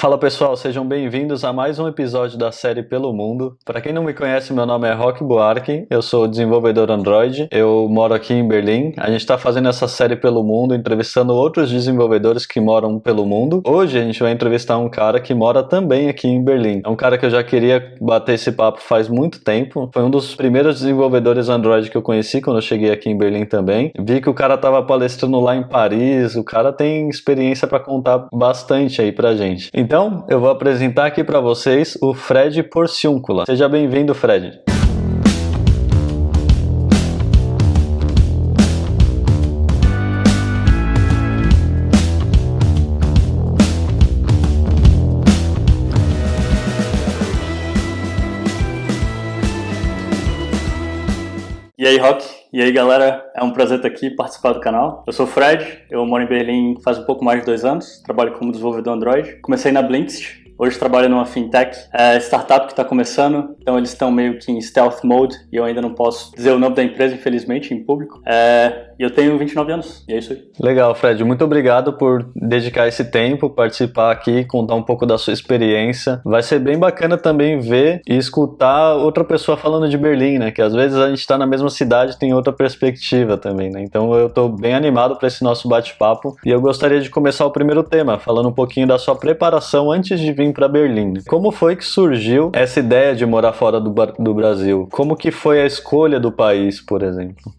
Fala pessoal, sejam bem-vindos a mais um episódio da série Pelo Mundo. Para quem não me conhece, meu nome é Roque Buarque, eu sou desenvolvedor Android, eu moro aqui em Berlim. A gente está fazendo essa série Pelo Mundo, entrevistando outros desenvolvedores que moram pelo mundo. Hoje a gente vai entrevistar um cara que mora também aqui em Berlim. É um cara que eu já queria bater esse papo faz muito tempo. Foi um dos primeiros desenvolvedores Android que eu conheci quando eu cheguei aqui em Berlim também. Vi que o cara estava palestrando lá em Paris, o cara tem experiência para contar bastante aí pra gente. Então, eu vou apresentar aqui para vocês o Fred Porciúncula. Seja bem-vindo, Fred. E aí, Rock? E aí, galera? É um prazer estar aqui, participar do canal. Eu sou o Fred, eu moro em Berlim faz um pouco mais de 2 anos, trabalho como desenvolvedor Android. Comecei na Blinkist, hoje trabalho numa fintech, startup que está começando, então eles estão meio que em stealth mode e eu ainda não posso dizer o nome da empresa, infelizmente, em público. E eu tenho 29 anos, e é isso aí. Legal, Fred. Muito obrigado por dedicar esse tempo, participar aqui, contar um pouco da sua experiência. Vai ser bem bacana também ver e escutar outra pessoa falando de Berlim, né? Que às vezes a gente está na mesma cidade e tem outra perspectiva também, né? Então eu estou bem animado para esse nosso bate-papo e eu gostaria de começar o primeiro tema, falando um pouquinho da sua preparação antes de vir para Berlim. Como foi que surgiu essa ideia de morar fora do Brasil? Como que foi a escolha do país, por exemplo?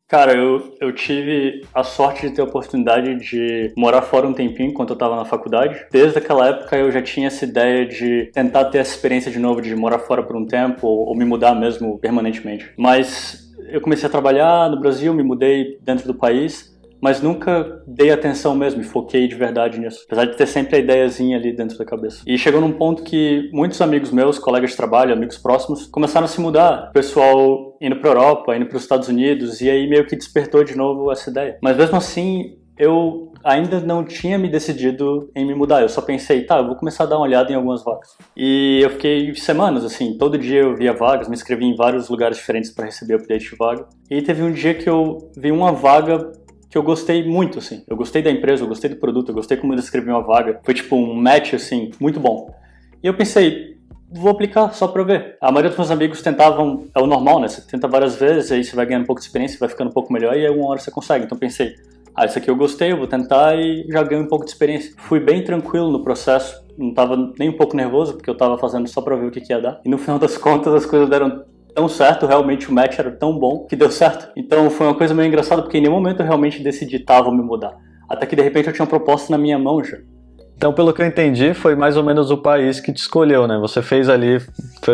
Cara, eu tive a sorte de ter a oportunidade de morar fora um tempinho enquanto eu estava na faculdade. Desde aquela época eu já tinha essa ideia de tentar ter essa experiência de novo, de morar fora por um tempo ou me mudar mesmo permanentemente. Mas eu comecei a trabalhar no Brasil, me mudei dentro do país, mas nunca dei atenção mesmo e foquei de verdade nisso. Apesar de ter sempre a ideiazinha ali dentro da cabeça. E chegou num ponto que muitos amigos meus, colegas de trabalho, amigos próximos, começaram a se mudar. O pessoal indo pra Europa, indo pros Estados Unidos, e aí meio que despertou de novo essa ideia. Mas mesmo assim, eu ainda não tinha me decidido em me mudar. Eu só pensei, eu vou começar a dar uma olhada em algumas vagas. E eu fiquei semanas, assim, todo dia eu via vagas, me inscrevi em vários lugares diferentes para receber update de vaga. E teve um dia que eu vi uma vaga que eu gostei muito, assim. Eu gostei da empresa, eu gostei do produto, eu gostei como eles escreviam a vaga. Foi tipo um match, assim, muito bom. E eu pensei, vou aplicar só pra ver. A maioria dos meus amigos tentavam, é o normal, né? Você tenta várias vezes, aí você vai ganhando um pouco de experiência, vai ficando um pouco melhor e aí uma hora você consegue. Então pensei, isso aqui eu gostei, eu vou tentar e já ganho um pouco de experiência. Fui bem tranquilo no processo, não tava nem um pouco nervoso, porque eu tava fazendo só pra ver o que ia dar. E no final das contas as coisas deram tão certo, realmente o match era tão bom que deu certo. Então foi uma coisa meio engraçada, porque em nenhum momento eu realmente decidi, vou me mudar. Até que de repente eu tinha uma proposta na minha mão já. Então, pelo que eu entendi, foi mais ou menos o país que te escolheu, né? Você fez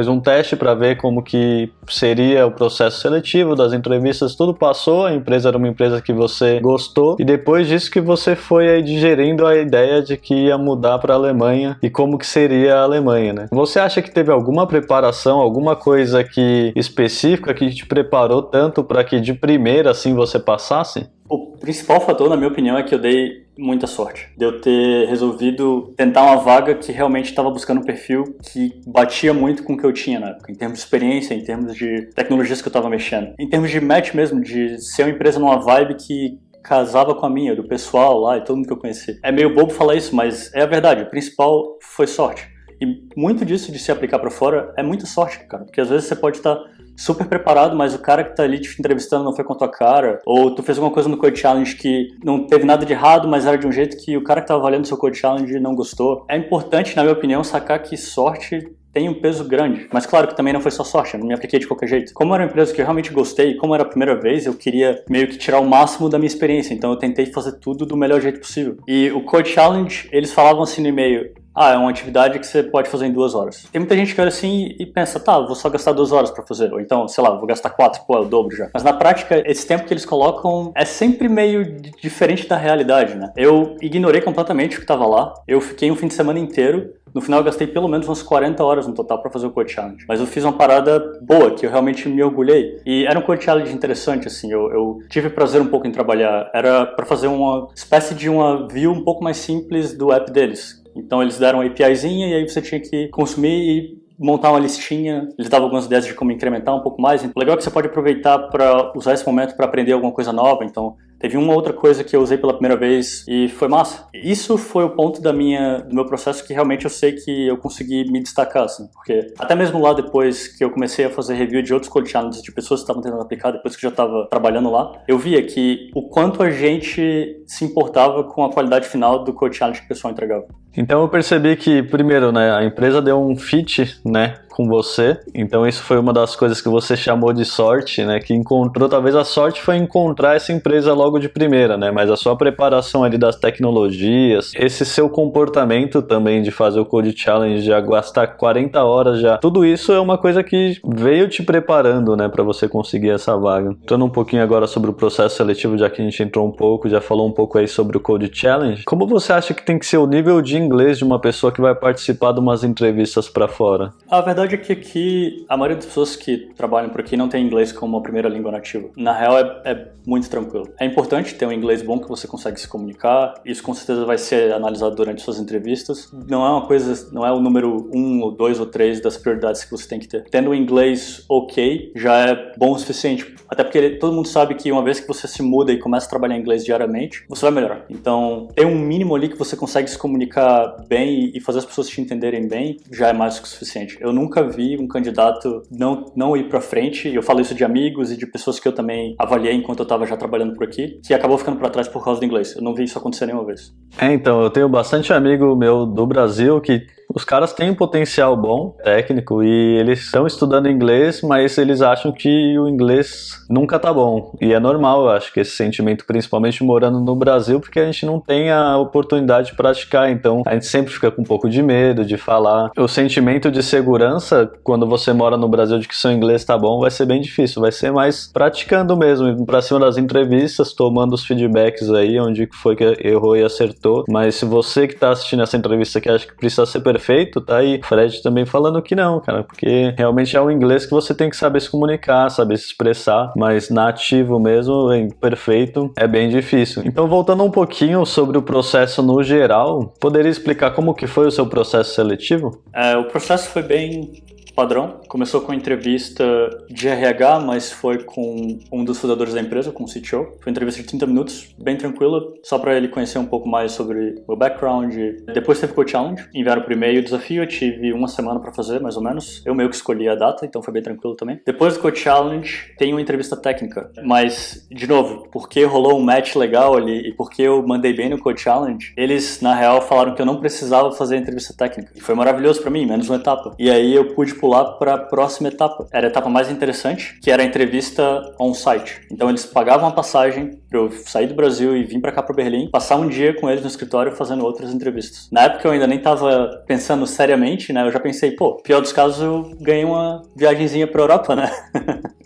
um teste para ver como que seria o processo seletivo das entrevistas, tudo passou, a empresa era uma empresa que você gostou, e depois disso que você foi aí digerindo a ideia de que ia mudar para a Alemanha e como que seria a Alemanha, né? Você acha que teve alguma preparação, alguma coisa específica que te preparou tanto para que de primeira assim você passasse? O principal fator, na minha opinião, é que eu dei muita sorte de eu ter resolvido tentar uma vaga que realmente estava buscando um perfil que batia muito com o que eu tinha na época, em termos de experiência, em termos de tecnologias que eu estava mexendo, em termos de match mesmo, de ser uma empresa numa vibe que casava com a minha, do pessoal lá e todo mundo que eu conheci. É meio bobo falar isso, mas é a verdade, o principal foi sorte. E muito disso de se aplicar para fora é muita sorte, cara, porque às vezes você pode estar super preparado, mas o cara que tá ali te entrevistando não foi com a tua cara, ou tu fez alguma coisa no Code Challenge que não teve nada de errado, mas era de um jeito que o cara que tava valendo seu Code Challenge não gostou. É importante, na minha opinião, sacar que sorte tem um peso grande, mas claro que também não foi só sorte, eu não me apliquei de qualquer jeito. Como era uma empresa que eu realmente gostei, como era a primeira vez, eu queria meio que tirar o máximo da minha experiência, então eu tentei fazer tudo do melhor jeito possível. E o Code Challenge, eles falavam assim no e-mail, é uma atividade que você pode fazer em 2 horas. Tem muita gente que olha assim e pensa, vou só gastar 2 horas pra fazer, ou então, sei lá, vou gastar 4, é o dobro já. Mas na prática, esse tempo que eles colocam é sempre meio diferente da realidade, né? Eu ignorei completamente o que tava lá, eu fiquei um fim de semana inteiro, no final eu gastei pelo menos umas 40 horas no total pra fazer o Code Challenge. Mas eu fiz uma parada boa, que eu realmente me orgulhei. E era um Code Challenge interessante, assim, eu tive prazer um pouco em trabalhar. Era pra fazer uma espécie de uma view um pouco mais simples do app deles. Então eles deram uma APIzinha e aí você tinha que consumir e montar uma listinha, eles davam algumas ideias de como incrementar um pouco mais. O legal é que você pode aproveitar para usar esse momento para aprender alguma coisa nova, então teve uma outra coisa que eu usei pela primeira vez e foi massa. Isso foi o ponto do meu processo que realmente eu sei que eu consegui me destacar, assim, porque até mesmo lá depois que eu comecei a fazer review de outros code challenges de pessoas que estavam tentando aplicar, depois que eu já estava trabalhando lá, eu via que o quanto a gente se importava com a qualidade final do code challenge que o pessoal entregava. Então eu percebi que, primeiro, né, a empresa deu um fit, né, com você, então isso foi uma das coisas que você chamou de sorte, né, que encontrou, talvez a sorte foi encontrar essa empresa logo de primeira, né, mas a sua preparação ali das tecnologias, esse seu comportamento também de fazer o Code Challenge, já gastar 40 horas já, tudo isso é uma coisa que veio te preparando, né, para você conseguir essa vaga. Entrando um pouquinho agora sobre o processo seletivo, já que a gente entrou um pouco, já falou um pouco aí sobre o Code Challenge, como você acha que tem que ser o nível de inglês de uma pessoa que vai participar de umas entrevistas para fora? A verdade é que aqui, a maioria das pessoas que trabalham por aqui não tem inglês como a primeira língua nativa. Na real, é muito tranquilo. É importante ter um inglês bom que você consegue se comunicar. Isso com certeza vai ser analisado durante suas entrevistas. Não é uma coisa, não é o número 1 ou 2 ou 3 das prioridades que você tem que ter. Tendo um inglês ok, já é bom o suficiente. Até porque todo mundo sabe que uma vez que você se muda e começa a trabalhar inglês diariamente, você vai melhorar. Então, ter um mínimo ali que você consegue se comunicar bem e fazer as pessoas te entenderem bem, já é mais do que o suficiente. Eu nunca vi um candidato não ir pra frente, e eu falo isso de amigos e de pessoas que eu também avaliei enquanto eu estava já trabalhando por aqui, que acabou ficando pra trás por causa do inglês. Eu não vi isso acontecer nenhuma vez. Então, eu tenho bastante amigo meu do Brasil que os caras têm um potencial bom, técnico, e eles estão estudando inglês, mas eles acham que o inglês nunca tá bom. E é normal, eu acho, que esse sentimento, principalmente morando no Brasil, porque a gente não tem a oportunidade de praticar, então a gente sempre fica com um pouco de medo de falar. O sentimento de segurança, quando você mora no Brasil, de que seu inglês tá bom, vai ser bem difícil, vai ser mais praticando mesmo, indo pra cima das entrevistas, tomando os feedbacks aí, onde foi que errou e acertou. Mas se você que tá assistindo essa entrevista que acha que precisa ser perfeito, tá aí Fred também falando que não, cara, porque realmente é o inglês que você tem que saber se comunicar, saber se expressar, mas nativo mesmo, perfeito, é bem difícil. Então, voltando um pouquinho sobre o processo no geral, poderia explicar como que foi o seu processo seletivo? O processo foi bem padrão. Começou com entrevista de RH, mas foi com um dos fundadores da empresa, com o CTO. Foi uma entrevista de 30 minutos, bem tranquila, só para ele conhecer um pouco mais sobre o meu background. Depois teve o Code Challenge, enviaram por e-mail o desafio, eu tive uma semana para fazer, mais ou menos. Eu meio que escolhi a data, então foi bem tranquilo também. Depois do Code Challenge, tem uma entrevista técnica, mas, de novo, porque rolou um match legal ali e porque eu mandei bem no Code Challenge, eles, na real, falaram que eu não precisava fazer a entrevista técnica. E foi maravilhoso para mim, menos uma etapa. E aí eu pude pular para a próxima etapa. Era a etapa mais interessante, que era a entrevista on-site. Então eles pagavam a passagem para eu sair do Brasil e vir para cá para Berlim, passar um dia com eles no escritório fazendo outras entrevistas. Na época eu ainda nem estava pensando seriamente, né? Eu já pensei, pior dos casos eu ganhei uma viagenzinha para Europa, né?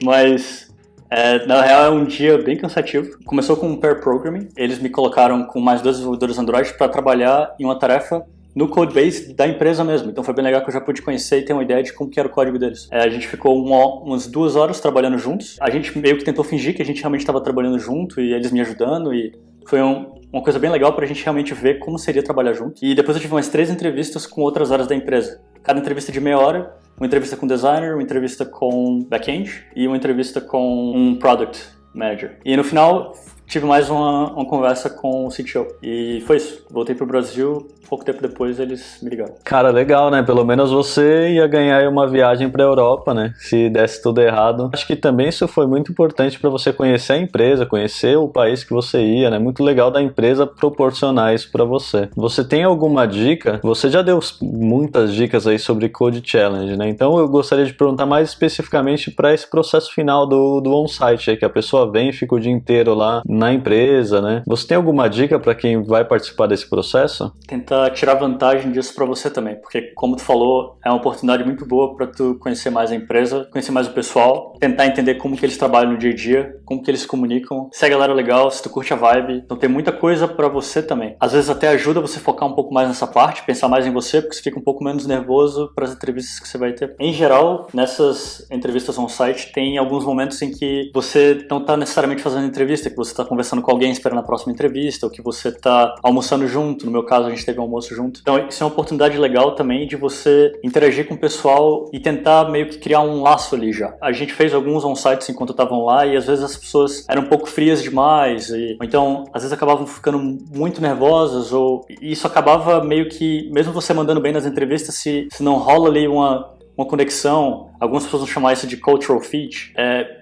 Mas na real é um dia bem cansativo. Começou com um pair programming. Eles me colocaram com mais 2 desenvolvedores Android para trabalhar em uma tarefa no codebase da empresa mesmo. Então foi bem legal que eu já pude conhecer e ter uma ideia de como que era o código deles. A gente ficou umas 2 horas trabalhando juntos. A gente meio que tentou fingir que a gente realmente estava trabalhando junto e eles me ajudando, e foi uma coisa bem legal pra gente realmente ver como seria trabalhar junto. E depois eu tive umas 3 entrevistas com outras áreas da empresa. Cada entrevista de meia hora, uma entrevista com designer, uma entrevista com back-end e uma entrevista com um product manager. E no final tive mais uma conversa com o CTO. E foi isso. Voltei pro Brasil, pouco tempo depois eles me ligaram. Cara, legal, né? Pelo menos você ia ganhar uma viagem pra Europa, né? Se desse tudo errado. Acho que também isso foi muito importante pra você conhecer a empresa, conhecer o país que você ia, né? Muito legal da empresa proporcionar isso pra você. Você tem alguma dica? Você já deu muitas dicas aí sobre Code Challenge, né? Então eu gostaria de perguntar mais especificamente pra esse processo final do on-site aí, que a pessoa vem e fica o dia inteiro lá na empresa, né? Você tem alguma dica pra quem vai participar desse processo? Tentar tirar vantagem disso pra você também, porque como tu falou, é uma oportunidade muito boa pra tu conhecer mais a empresa, conhecer mais o pessoal, tentar entender como que eles trabalham no dia a dia, como que eles se comunicam, se a galera é legal, se tu curte a vibe. Então tem muita coisa pra você também. Às vezes até ajuda você focar um pouco mais nessa parte, pensar mais em você, porque você fica um pouco menos nervoso para as entrevistas que você vai ter. Em geral, nessas entrevistas on-site, tem alguns momentos em que você não tá necessariamente fazendo entrevista, que você tá conversando com alguém esperando a próxima entrevista, ou que você tá almoçando junto. No meu caso, a gente teve um almoço junto. Então, isso é uma oportunidade legal também de você interagir com o pessoal e tentar meio que criar um laço ali já. A gente fez alguns on-sites enquanto estavam lá e às vezes as pessoas eram um pouco frias demais, ou então às vezes acabavam ficando muito nervosas, e isso acabava meio que, mesmo você mandando bem nas entrevistas, se não rola ali uma conexão, algumas pessoas vão chamar isso de cultural fit,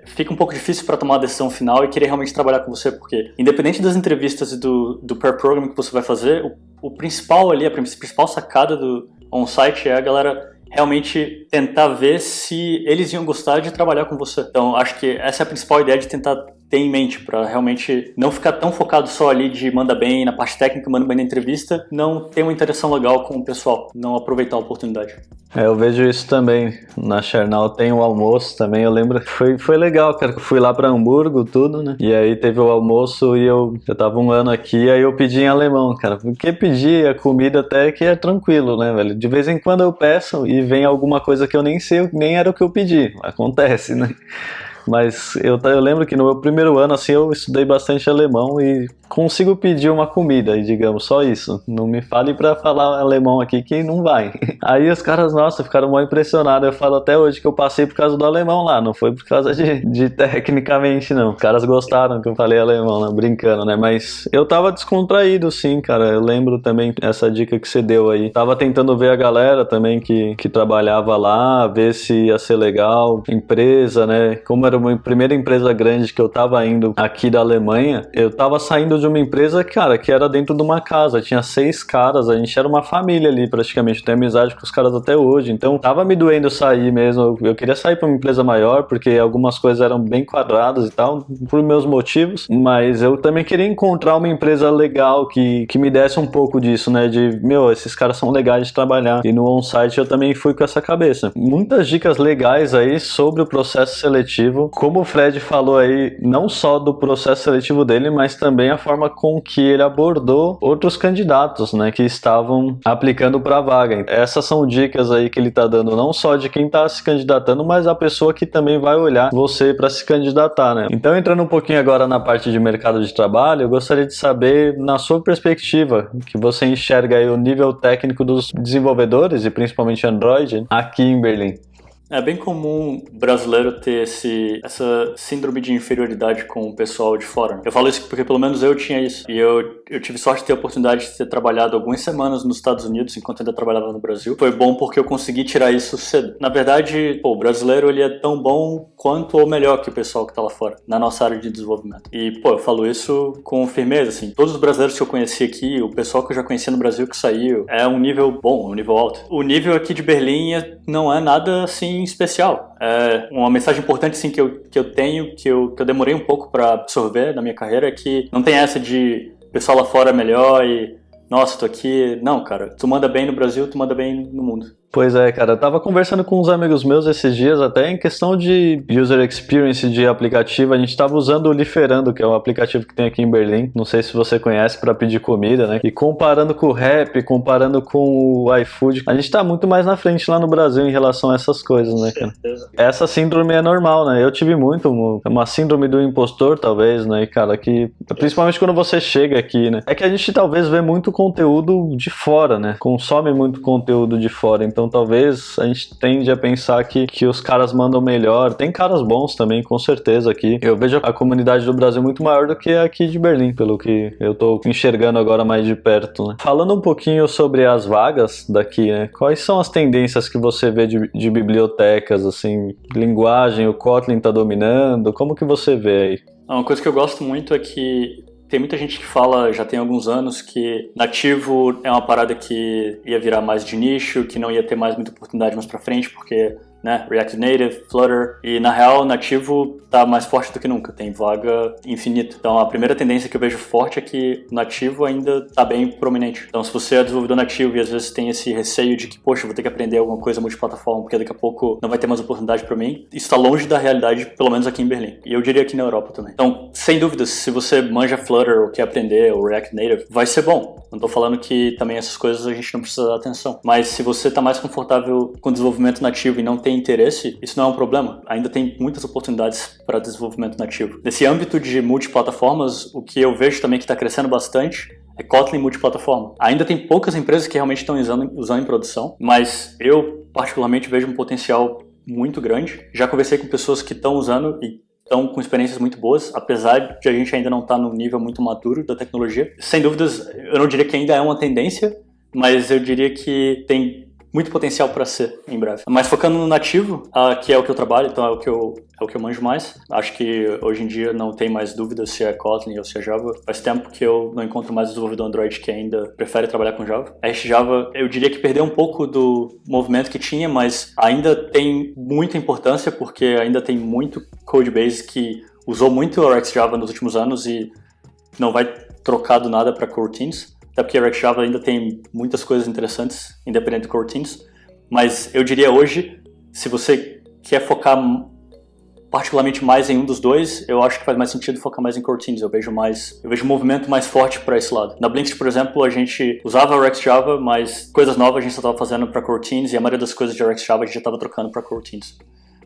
fica um pouco difícil para tomar a decisão final e querer realmente trabalhar com você, porque independente das entrevistas e do pair program que você vai fazer, o principal ali, a principal sacada do on-site é a galera realmente tentar ver se eles iam gostar de trabalhar com você. Então, acho que essa é a principal ideia de tentar ter em mente, para realmente não ficar tão focado só ali de manda bem na parte técnica, manda bem na entrevista, não ter uma interação legal com o pessoal, não aproveitar a oportunidade. Eu vejo isso também na Chernow, tem o almoço também, eu lembro, foi legal, cara, eu fui lá pra Hamburgo, tudo, né, e aí teve o almoço e eu tava um ano aqui, aí eu pedi em alemão, cara, porque pedir a comida até que é tranquilo, né, velho, de vez em quando eu peço e vem alguma coisa que eu nem sei, nem era o que eu pedi, acontece, né. Mas eu lembro que no meu primeiro ano, assim, eu estudei bastante alemão e consigo pedir uma comida, digamos, só isso. Não me fale pra falar alemão aqui que não vai. Aí os caras, nossa, ficaram mal impressionados. Eu falo até hoje que eu passei por causa do alemão lá, não foi por causa de tecnicamente, não. Os caras gostaram que eu falei alemão, né? Brincando, né? Mas eu tava descontraído, sim, cara. Eu lembro também essa dica que você deu aí. Tava tentando ver a galera também que trabalhava lá, ver se ia ser legal. Empresa, né? Como era uma primeira empresa grande que eu tava indo aqui da Alemanha, eu tava saindo de uma empresa, cara, que era dentro de uma casa, tinha 6 caras, a gente era uma família ali praticamente, tenho amizade com os caras até hoje, então tava me doendo sair mesmo, eu queria sair pra uma empresa maior, porque algumas coisas eram bem quadradas e tal, por meus motivos, mas eu também queria encontrar uma empresa legal que me desse um pouco disso, né, de, esses caras são legais de trabalhar, e no on-site eu também fui com essa cabeça. Muitas dicas legais aí sobre o processo seletivo, como o Fred falou aí, não só do processo seletivo dele, mas também a forma com que ele abordou outros candidatos, né, que estavam aplicando para a vaga. Essas são dicas aí que ele tá dando, não só de quem tá se candidatando, mas a pessoa que também vai olhar você para se candidatar, né. Então, entrando um pouquinho agora na parte de mercado de trabalho, eu gostaria de saber, na sua perspectiva, que você enxerga aí o nível técnico dos desenvolvedores, e principalmente Android, aqui em Berlim. É bem comum brasileiro ter essa síndrome de inferioridade com o pessoal de fora. Eu falo isso porque pelo menos eu tinha isso. E eu tive sorte de ter a oportunidade de ter trabalhado algumas semanas nos Estados Unidos enquanto ainda trabalhava no Brasil. Foi bom porque eu consegui tirar isso cedo. Na verdade, o brasileiro ele é tão bom quanto ou melhor que o pessoal que tá lá fora, na nossa área de desenvolvimento. E, eu falo isso com firmeza, assim. Todos os brasileiros que eu conheci aqui, o pessoal que eu já conhecia no Brasil que saiu, é um nível bom, um nível alto. O nível aqui de Berlim não é nada, assim, especial. É uma mensagem importante sim, que eu tenho, que eu demorei um pouco para absorver na minha carreira, é que não tem essa de pessoal lá fora é melhor e nossa, tô aqui. Não, cara, tu manda bem no Brasil, tu manda bem no mundo. Pois é, cara, eu tava conversando com uns amigos meus esses dias, até em questão de user experience de aplicativo, a gente tava usando o Liferando, que é um aplicativo que tem aqui em Berlim, não sei se você conhece, para pedir comida, né, e comparando com o Rappi, comparando com o iFood, a gente tá muito mais na frente lá no Brasil em relação a essas coisas, né, cara. Essa síndrome é normal, né, eu tive muito uma síndrome do impostor, talvez, né, cara, que, principalmente quando você chega aqui, né, é que a gente talvez vê muito conteúdo de fora, né, consome muito conteúdo de fora, então talvez a gente tende a pensar que os caras mandam melhor. Tem caras bons também, com certeza, aqui. Eu vejo a comunidade do Brasil muito maior do que a aqui de Berlim, pelo que eu tô enxergando agora mais de perto, né? Falando um pouquinho sobre as vagas daqui, né? Quais são as tendências que você vê de bibliotecas, assim, linguagem, o Kotlin tá dominando? Como que você vê aí? Uma coisa que eu gosto muito é que tem muita gente que fala, já tem alguns anos, que nativo é uma parada que ia virar mais de nicho, que não ia ter mais muita oportunidade mais pra frente, porque, né, React Native, Flutter, e na real, nativo tá mais forte do que nunca, tem vaga infinita. Então a primeira tendência que eu vejo forte é que o nativo ainda tá bem prominente. Então se você é desenvolvedor nativo e às vezes tem esse receio de que, poxa, vou ter que aprender alguma coisa multiplataforma, porque daqui a pouco não vai ter mais oportunidade pra mim, isso tá longe da realidade, pelo menos aqui em Berlim. E eu diria aqui na Europa também. Então, sem dúvidas, se você manja Flutter ou quer aprender o React Native, vai ser bom. Não tô falando que também essas coisas a gente não precisa dar atenção. Mas se você tá mais confortável com desenvolvimento nativo e não tem tem interesse, isso não é um problema. Ainda tem muitas oportunidades para desenvolvimento nativo. Nesse âmbito de multiplataformas, o que eu vejo também que está crescendo bastante é Kotlin multiplataforma. Ainda tem poucas empresas que realmente estão usando em produção, mas eu particularmente vejo um potencial muito grande. Já conversei com pessoas que estão usando e estão com experiências muito boas, apesar de a gente ainda não estar no nível muito maduro da tecnologia. Sem dúvidas, eu não diria que ainda é uma tendência, mas eu diria que tem muito potencial para ser em breve. Mas focando no nativo, que é o que eu trabalho, então é o que eu manjo mais. Acho que hoje em dia não tem mais dúvida se é Kotlin ou se é Java. Faz tempo que eu não encontro mais desenvolvedor Android que ainda prefere trabalhar com Java. A Java, eu diria que perdeu um pouco do movimento que tinha, mas ainda tem muita importância porque ainda tem muito codebase que usou muito o RxJava nos últimos anos e não vai trocar do nada para coroutines. Até porque a RxJava ainda tem muitas coisas interessantes, independente do coroutines. Mas eu diria hoje, se você quer focar particularmente mais em um dos dois, eu acho que faz mais sentido focar mais em coroutines. Eu vejo um movimento mais forte para esse lado. Na Blinkist, por exemplo, a gente usava a RxJava, mas coisas novas a gente só estava fazendo para coroutines e a maioria das coisas de RxJava a gente já estava trocando para coroutines.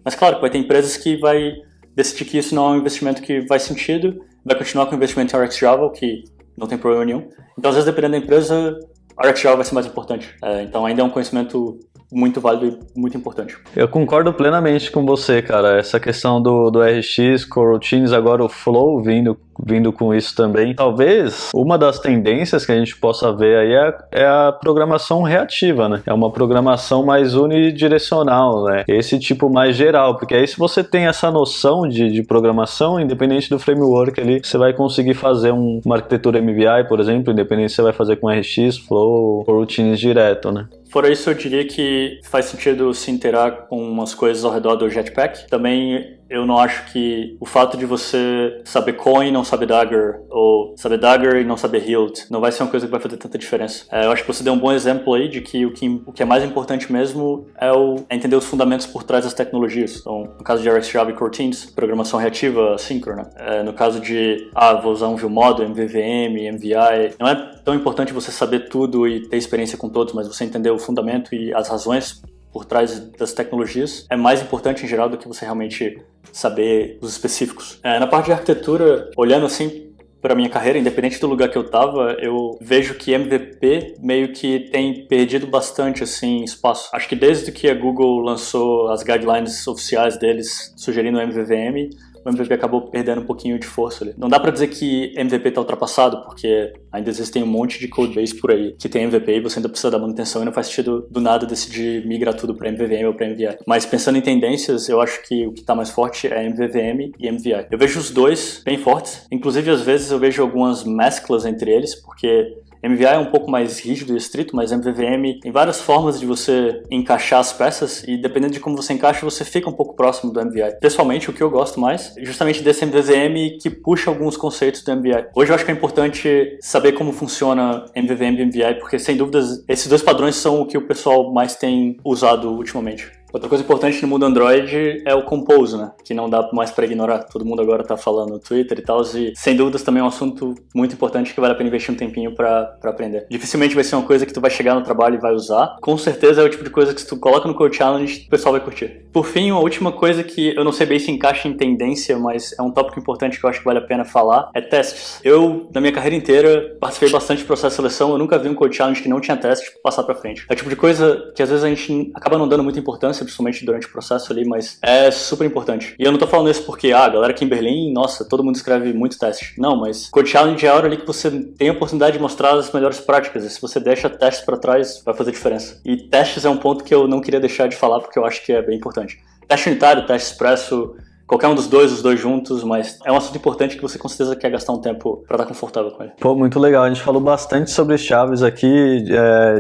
Mas claro, vai ter empresas que vai decidir que isso não é um investimento que faz sentido, vai continuar com o investimento em RxJava, o que não tem problema nenhum. Então, às vezes, dependendo da empresa, a RxJava vai ser mais importante. Então, ainda é um conhecimento muito válido e muito importante. Eu concordo plenamente com você, cara. Essa questão do RX, coroutines, agora o Flow vindo com isso também. Talvez uma das tendências que a gente possa ver aí é a programação reativa, né? É uma programação mais unidirecional, né? Esse tipo mais geral, porque aí se você tem essa noção de programação, independente do framework ali, você vai conseguir fazer uma arquitetura MVI, por exemplo, independente se você vai fazer com RX, Flow, coroutines direto, né? Fora isso, eu diria que faz sentido se interar com umas coisas ao redor do Jetpack. Também eu não acho que o fato de você saber Coin e não saber Dagger, ou saber Dagger e não saber Hilt, não vai ser uma coisa que vai fazer tanta diferença. Eu acho que você deu um bom exemplo aí de que o que é mais importante mesmo é entender os fundamentos por trás das tecnologias. Então, no caso de RxJava e coroutines, programação reativa assíncrona. No caso de, vou usar um view model, MVVM, MVI, não é tão importante você saber tudo e ter experiência com todos, mas você entender o fundamento e as razões por trás das tecnologias é mais importante em geral do que você realmente saber os específicos. Na parte de arquitetura, olhando assim para minha carreira, independente do lugar que eu estava, eu vejo que MVP meio que tem perdido bastante assim espaço. Acho que desde que a Google lançou as guidelines oficiais deles sugerindo o MVVM, o MVP acabou perdendo um pouquinho de força ali. Não dá pra dizer que MVP está ultrapassado, porque ainda existem um monte de codebase por aí que tem MVP e você ainda precisa dar manutenção e não faz sentido do nada decidir migrar tudo para MVVM ou para MVI. Mas pensando em tendências, eu acho que o que está mais forte é MVVM e MVI. Eu vejo os dois bem fortes, inclusive às vezes eu vejo algumas mesclas entre eles, porque MVI é um pouco mais rígido e estrito, mas MVVM tem várias formas de você encaixar as peças e dependendo de como você encaixa, você fica um pouco próximo do MVI. Pessoalmente, o que eu gosto mais é justamente desse MVVM que puxa alguns conceitos do MVI. Hoje eu acho que é importante saber como funciona MVVM e MVI, porque sem dúvidas esses dois padrões são o que o pessoal mais tem usado ultimamente. Outra coisa importante no mundo Android é o Compose, né? Que não dá mais para ignorar. Todo mundo agora tá falando no Twitter e tal, e sem dúvidas também é um assunto muito importante que vale a pena investir um tempinho para aprender. Dificilmente vai ser uma coisa que tu vai chegar no trabalho e vai usar. Com certeza é o tipo de coisa que se tu coloca no Code Challenge, o pessoal vai curtir. Por fim, a última coisa que eu não sei bem se encaixa em tendência, mas é um tópico importante que eu acho que vale a pena falar, é testes. Eu, na minha carreira inteira, participei bastante de processo de seleção, eu nunca vi um Code Challenge que não tinha teste passar pra frente. É o tipo de coisa que às vezes a gente acaba não dando muita importância, principalmente durante o processo ali, mas é super importante. E eu não tô falando isso porque, a galera aqui em Berlim, nossa, todo mundo escreve muito teste. Não, mas Code Challenge é a hora ali que você tem a oportunidade de mostrar as melhores práticas, e se você deixa testes pra trás, vai fazer diferença. E testes é um ponto que eu não queria deixar de falar, porque eu acho que é bem importante. Teste unitário, teste expresso, qualquer um dos dois, os dois juntos, mas é um assunto importante que você com certeza quer gastar um tempo para estar confortável com ele. Pô, muito legal. A gente falou bastante sobre chaves aqui,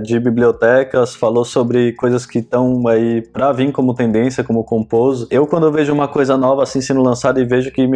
de bibliotecas, falou sobre coisas que estão aí para vir como tendência, como Compose. Eu, quando eu vejo uma coisa nova assim sendo lançada e vejo que,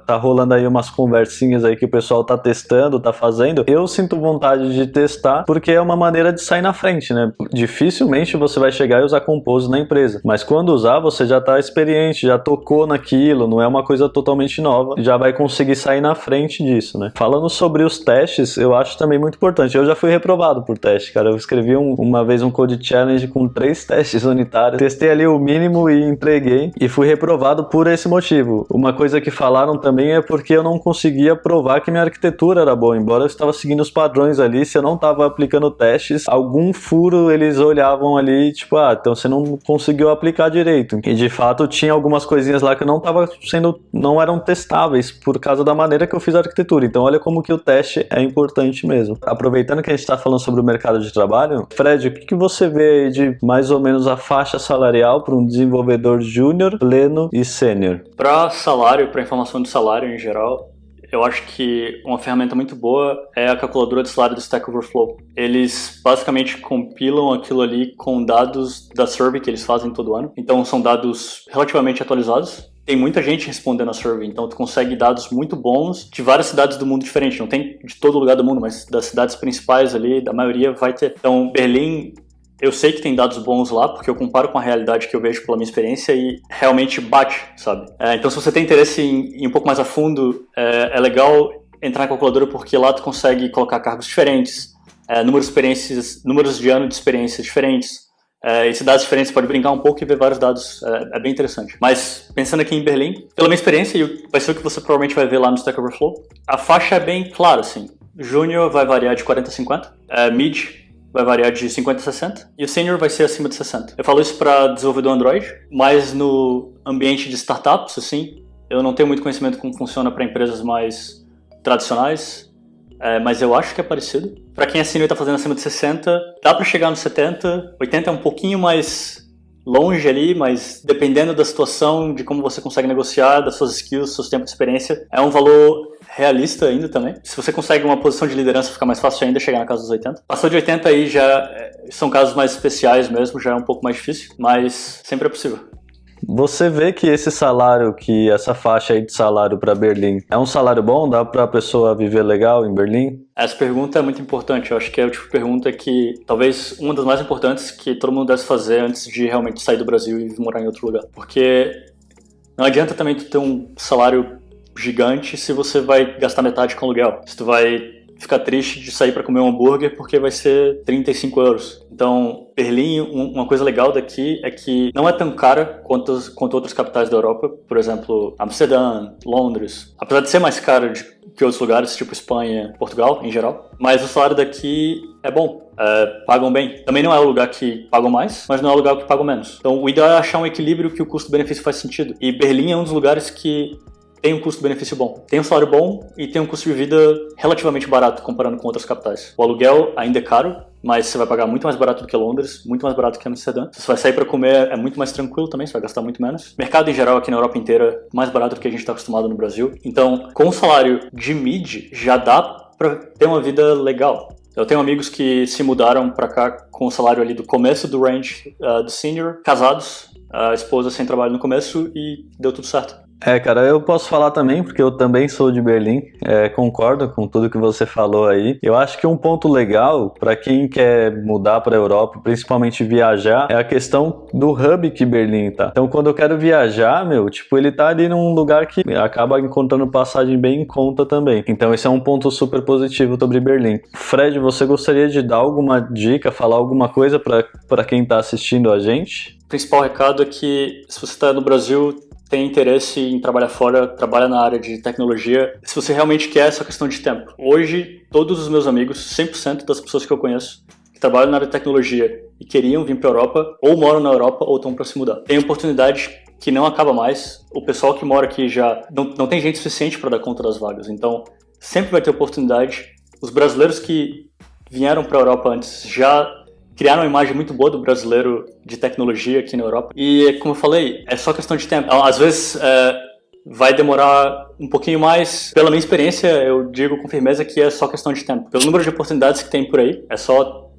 tá rolando aí umas conversinhas aí que o pessoal tá testando, tá fazendo, eu sinto vontade de testar, porque é uma maneira de sair na frente, né? Dificilmente você vai chegar e usar Compose na empresa, mas quando usar, você já tá experiente, já tocou naquilo, aquilo, não é uma coisa totalmente nova, já vai conseguir sair na frente disso, né? Falando sobre os testes, eu acho também muito importante. Eu já fui reprovado por teste, cara. Eu escrevi uma vez um Code Challenge com 3 testes unitários, testei ali o mínimo e entreguei, e fui reprovado por esse motivo. Uma coisa que falaram também é porque eu não conseguia provar que minha arquitetura era boa, embora eu estava seguindo os padrões ali, se eu não estava aplicando testes, algum furo eles olhavam ali, tipo, então você não conseguiu aplicar direito. E de fato tinha algumas coisinhas lá que não eram testáveis por causa da maneira que eu fiz a arquitetura. Então olha como que o teste é importante mesmo. Aproveitando que a gente está falando sobre o mercado de trabalho, Fred, o que você vê aí de mais ou menos a faixa salarial para um desenvolvedor júnior, pleno e sênior? Para salário, para informação de salário em geral, eu acho que uma ferramenta muito boa é a calculadora de salário do Stack Overflow. Eles basicamente compilam aquilo ali com dados da survey que eles fazem todo ano. Então são dados relativamente atualizados. Tem muita gente respondendo a survey, então tu consegue dados muito bons de várias cidades do mundo diferentes. Não tem de todo lugar do mundo, mas das cidades principais ali, da maioria vai ter. Então Berlim, eu sei que tem dados bons lá, porque eu comparo com a realidade que eu vejo pela minha experiência e realmente bate, sabe? Então se você tem interesse em ir um pouco mais a fundo, é legal entrar na calculadora, porque lá tu consegue colocar cargos diferentes, números de ano de experiência diferentes, e cidades diferentes, pode brincar um pouco e ver vários dados, é bem interessante. Mas pensando aqui em Berlim, pela minha experiência, e vai ser o que você provavelmente vai ver lá no Stack Overflow, a faixa é bem clara, assim. Júnior vai variar de 40 a 50, Mid vai variar de 50 a 60, e o Senior vai ser acima de 60. Eu falo isso para desenvolvedor Android, mas no ambiente de startups, assim, eu não tenho muito conhecimento como funciona para empresas mais tradicionais, mas eu acho que é parecido. Para quem é senior e está fazendo acima de 60, dá para chegar nos 70, 80 é um pouquinho mais longe ali, mas dependendo da situação, de como você consegue negociar, das suas skills, seus tempos de experiência, é um valor realista ainda também. Se você consegue uma posição de liderança, fica mais fácil ainda chegar na casa dos 80. Passou de 80 aí já são casos mais especiais mesmo, já é um pouco mais difícil, mas sempre é possível. Você vê que essa faixa aí de salário para Berlim é um salário bom? Dá para a pessoa viver legal em Berlim? Essa pergunta é muito importante. Eu acho que é o tipo de pergunta que talvez uma das mais importantes que todo mundo deve fazer antes de realmente sair do Brasil e morar em outro lugar. Porque não adianta também tu ter um salário gigante se você vai gastar metade com aluguel. Se tu vai ficar triste de sair para comer um hambúrguer porque vai ser 35 euros. Então, Berlim, uma coisa legal daqui é que não é tão cara quanto outras capitais da Europa, por exemplo, Amsterdã, Londres. Apesar de ser mais caro que outros lugares, tipo Espanha, Portugal, em geral. Mas o salário daqui é bom, pagam bem. Também não é o lugar que pagam mais, mas não é o lugar que pagam menos. Então, o ideal é achar um equilíbrio que o custo-benefício faz sentido. E Berlim é um dos lugares que tem um custo-benefício bom. Tem um salário bom e tem um custo de vida relativamente barato comparando com outras capitais. O aluguel ainda é caro, mas você vai pagar muito mais barato do que Londres, muito mais barato que Amsterdã. Se você vai sair para comer, é muito mais tranquilo também, você vai gastar muito menos. Mercado em geral aqui na Europa inteira, mais barato do que a gente está acostumado no Brasil. Então, com o salário de mid, já dá para ter uma vida legal. Eu tenho amigos que se mudaram para cá com o salário ali do começo do range do senior, casados, a esposa sem trabalho no começo e deu tudo certo. Cara, eu posso falar também, porque eu também sou de Berlim, concordo com tudo que você falou aí. Eu acho que um ponto legal para quem quer mudar para a Europa, principalmente viajar, é a questão do hub que Berlim tá. Então, quando eu quero viajar, ele tá ali num lugar que acaba encontrando passagem bem em conta também. Então, esse é um ponto super positivo sobre Berlim. Fred, você gostaria de dar alguma dica, falar alguma coisa para quem tá assistindo a gente? O principal recado é que, se você está no Brasil, tem interesse em trabalhar fora, trabalha na área de tecnologia, se você realmente quer, essa questão de tempo. Hoje, todos os meus amigos, 100% das pessoas que eu conheço, que trabalham na área de tecnologia e queriam vir para a Europa, ou moram na Europa ou estão para se mudar. Tem oportunidade que não acaba mais. O pessoal que mora aqui já não tem gente suficiente para dar conta das vagas. Então, sempre vai ter oportunidade. Os brasileiros que vieram para a Europa antes já criaram uma imagem muito boa do brasileiro de tecnologia aqui na Europa. E, como eu falei, é só questão de tempo. Às vezes vai demorar um pouquinho mais. Pela minha experiência, eu digo com firmeza que é só questão de tempo. Pelo número de oportunidades que tem por aí, é só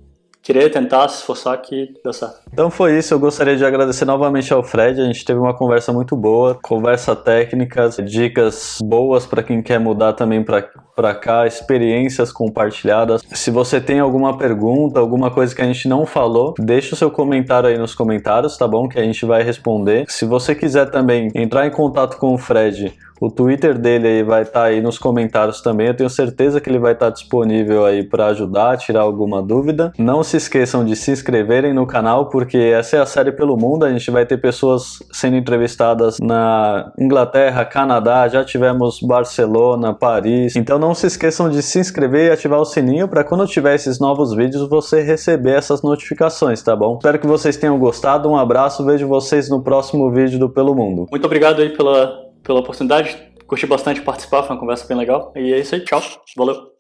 querer tentar, se esforçar que dá certo. Então foi isso, eu gostaria de agradecer novamente ao Fred, a gente teve uma conversa muito boa, conversa técnica, dicas boas para quem quer mudar também para cá, experiências compartilhadas. Se você tem alguma pergunta, alguma coisa que a gente não falou, deixa o seu comentário aí nos comentários, tá bom? Que a gente vai responder. Se você quiser também entrar em contato com o Fred, o Twitter dele aí vai estar aí nos comentários também. Eu tenho certeza que ele vai estar disponível aí para ajudar, tirar alguma dúvida. Não se esqueçam de se inscreverem no canal, porque essa é a série pelo mundo. A gente vai ter pessoas sendo entrevistadas na Inglaterra, Canadá, já tivemos Barcelona, Paris. Então não se esqueçam de se inscrever e ativar o sininho para quando tiver esses novos vídeos você receber essas notificações, tá bom? Espero que vocês tenham gostado. Um abraço, vejo vocês no próximo vídeo do Pelo Mundo. Muito obrigado aí pela oportunidade. Curti bastante participar, foi uma conversa bem legal. E é isso aí, tchau. Valeu.